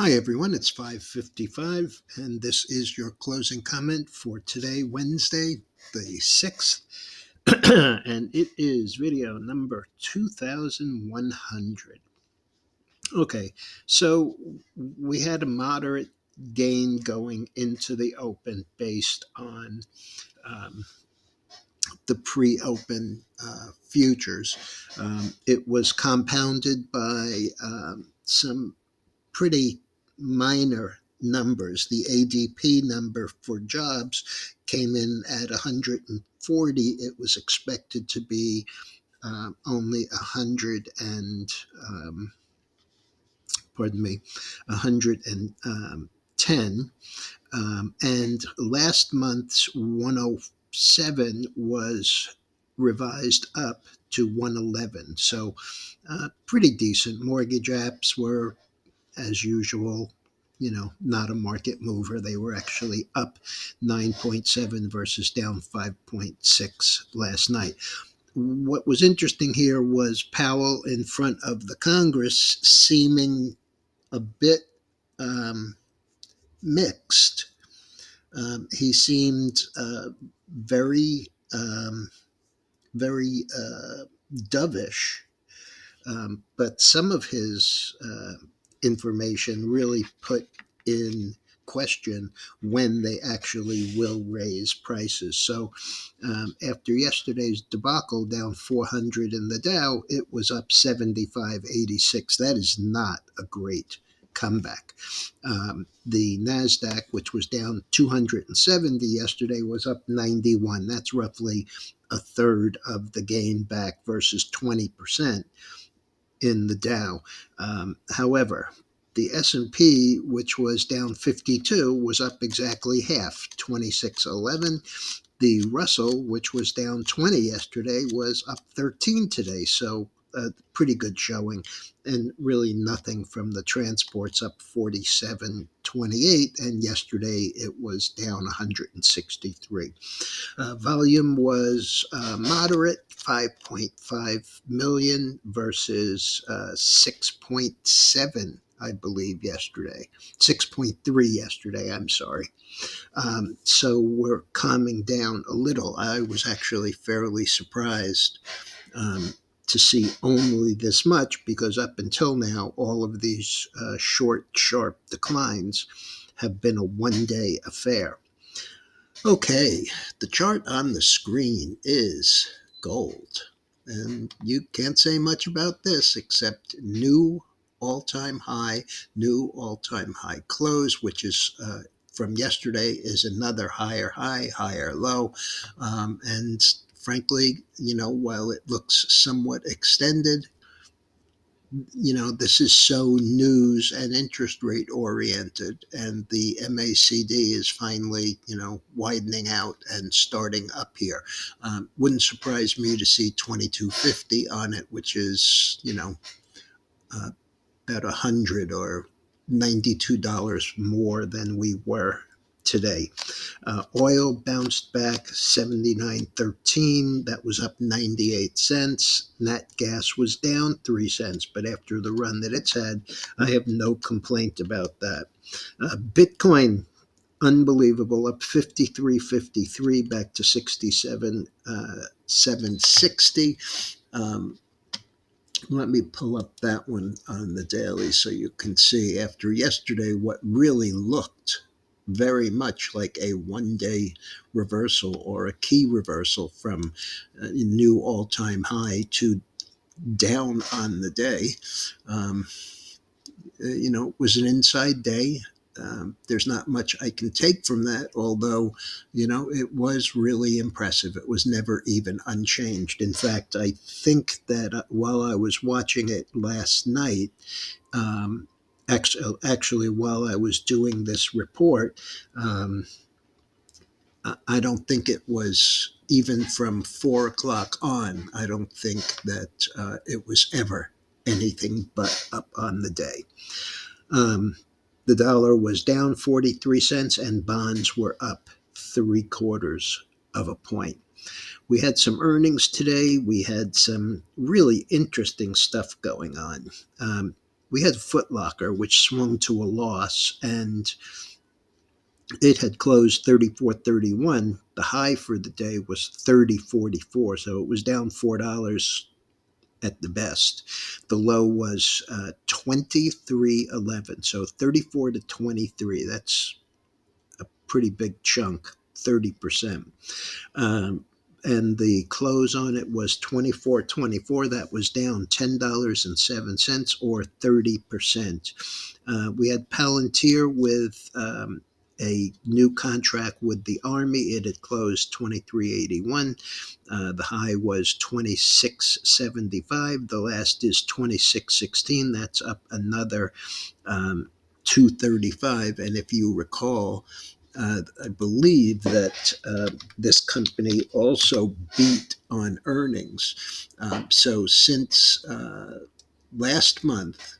Hi everyone, it's 5:55 and this is your closing comment for today, Wednesday, the 6th. And it is video number 2100. Okay, so we had a moderate gain going into the open based on um, the pre-open futures. It was compounded by some pretty minor numbers. The ADP number for jobs came in at 140. It was expected to be only 100 and pardon me, 110. And last month's 107 was revised up to 111. So pretty decent. Mortgage apps were, as usual, not a market mover. They were actually up 9.7 versus down 5.6 last night. What was interesting here was Powell in front of the Congress seeming a bit um, mixed. He seemed very, very dovish, but some of his information really put in question when they actually will raise prices. So after yesterday's debacle down 400 in the Dow, it was up 75.86. That is not a great comeback. The NASDAQ, which was down 270 yesterday, was up 91. That's roughly a third of the gain back versus 20% in the Dow. However, the S&P, which was down 52, was up exactly half, 2611. The Russell, which was down 20 yesterday, was up 13 today. So pretty good showing, and really nothing from the transports, up 47.28, and yesterday it was down 163. Volume was moderate, 5.5 million versus 6.7, I believe, yesterday. 6.3 yesterday, I'm sorry. So we're calming down a little. I was actually fairly surprised to see only this much, because up until now, all of these short, sharp declines have been a one-day affair. Okay, the chart on the screen is gold. And you can't say much about this except new all-time high, new all-time high close, which is from yesterday is another higher high, higher low. And frankly, while it looks somewhat extended, this is so news and interest rate oriented, and the MACD is finally, widening out and starting up here. Wouldn't surprise me to see 2250 on it, which is, uh, about 100 or $92 more than we were today. Oil bounced back 79.13. That was up 98 cents. Nat gas was down 3 cents, but after the run that it's had, I have no complaint about that. Bitcoin, unbelievable, up 53.53, back to 67 760. Let me pull up that one on the daily so you can see, after yesterday, what really looked very much like a one-day reversal or a key reversal from a new all-time high to down on the day. Um, it was an inside day. There's not much I can take from that, although, it was really impressive. It was never even unchanged. In fact, I think that while I was watching it last night, actually, while I was doing this report, I don't think it was even from 4 o'clock on. I don't think that it was ever anything but up on the day. The dollar was down 43 cents and bonds were up 3/4 of a point. We had some earnings today. We had some really interesting stuff going on. we had Foot Locker, which swung to a loss, and it had closed 34.31. The high for the day was 30.44, so it was down $4 at the best. The low was 23.11, so 34 to 23. That's a pretty big chunk, 30%. Um, and the close on it was 24.24. That was down $10.07 or 30%. We had Palantir with a new contract with the Army. It had closed 23.81. The high was 26.75. The last is 26.16. That's up another 235. And if you recall, I believe that this company also beat on earnings. So since last month,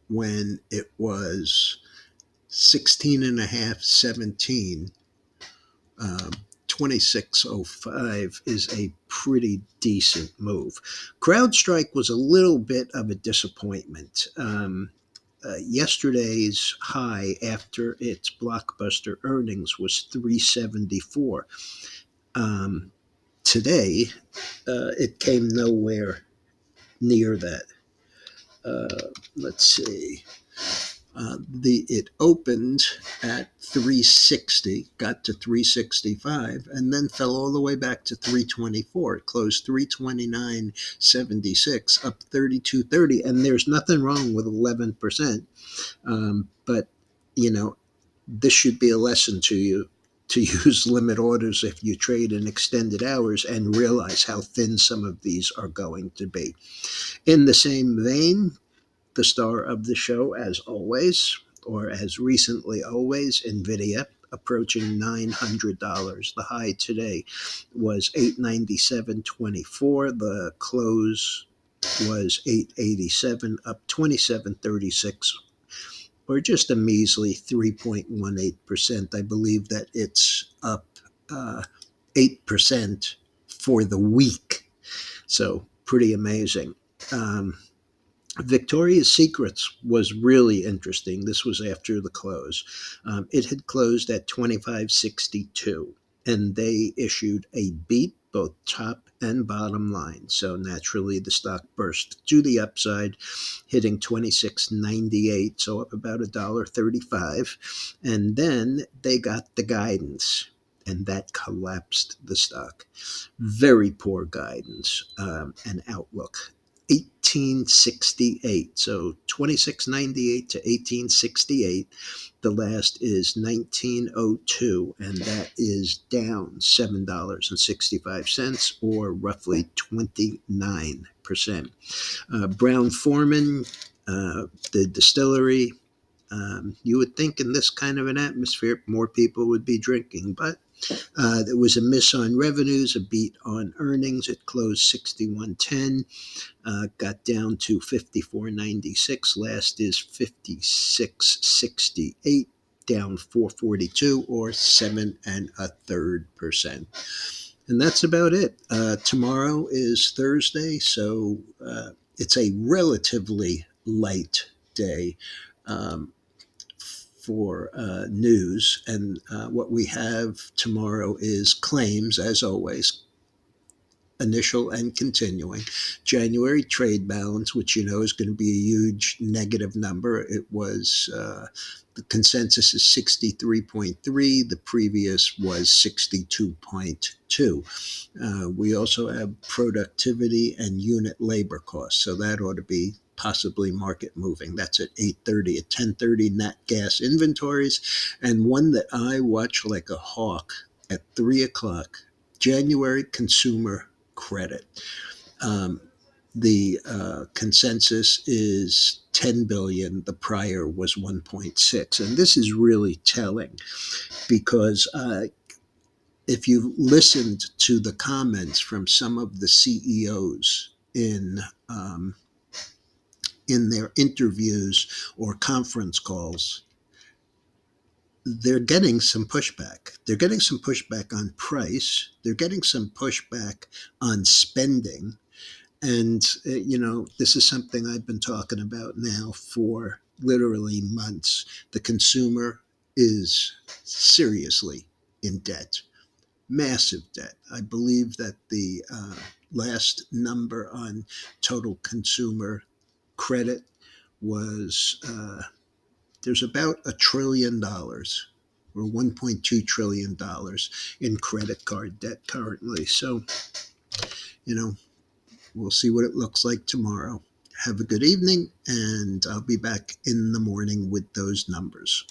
when it was 16 and a half, 17, 2605 is a pretty decent move. CrowdStrike was a little bit of a disappointment. Yesterday's high after its blockbuster earnings was 374. Today, it came nowhere near that. Let's see. It opened at 360, got to 365, and then fell all the way back to 324. It closed 329.76, up 32.30, and there's nothing wrong with 11%. But you know, this should be a lesson to you to use limit orders if you trade in extended hours and realize how thin some of these are going to be. In the same vein, the star of the show, as always, or as recently always, NVIDIA, approaching $900. The high today was 897.24. The close was 887, up 27.36, or just a measly 3.18%. I believe that it's up 8% for the week. So pretty amazing. Um, Victoria's Secrets was really interesting. This was after the close. It had closed at 25.62, and they issued a beat, both top and bottom line. So naturally, the stock burst to the upside, hitting 26.98, so up about $1.35. And then they got the guidance, and that collapsed the stock. Very poor guidance and outlook. 1868. So 2698 to 1868. The last is 1902, and that is down $7.65, or roughly 29%. Brown Forman, the distillery, you would think in this kind of an atmosphere, more people would be drinking, but there was a miss on revenues, a beat on earnings. It closed 61.10. Got down to 54.96. Last is 56.68, down 442, or 7.33%. And that's about it. Tomorrow is Thursday, so it's a relatively light day for news. And what we have tomorrow is claims, as always, initial and continuing. January trade balance, which you know is going to be a huge negative number. It was the consensus is 63.3. The previous was 62.2. We also have productivity and unit labor costs, so that ought to be possibly market moving. That's at 8:30. At 10:30, nat gas inventories, and one that I watch like a hawk at 3 o'clock. January consumer credit. Um, the consensus is 10 billion. The prior was 1.6, and this is really telling because if you listened to the comments from some of the CEOs in their interviews or conference calls, they're getting some pushback. They're getting some pushback on price. They're getting some pushback on spending. And, this is something I've been talking about now for literally months. The consumer is seriously in debt, massive debt. I believe that the last number on total consumer credit was there's about $1 trillion or $1.2 trillion in credit card debt currently. So, you know, we'll see what it looks like tomorrow. Have a good evening, and I'll be back in the morning with those numbers.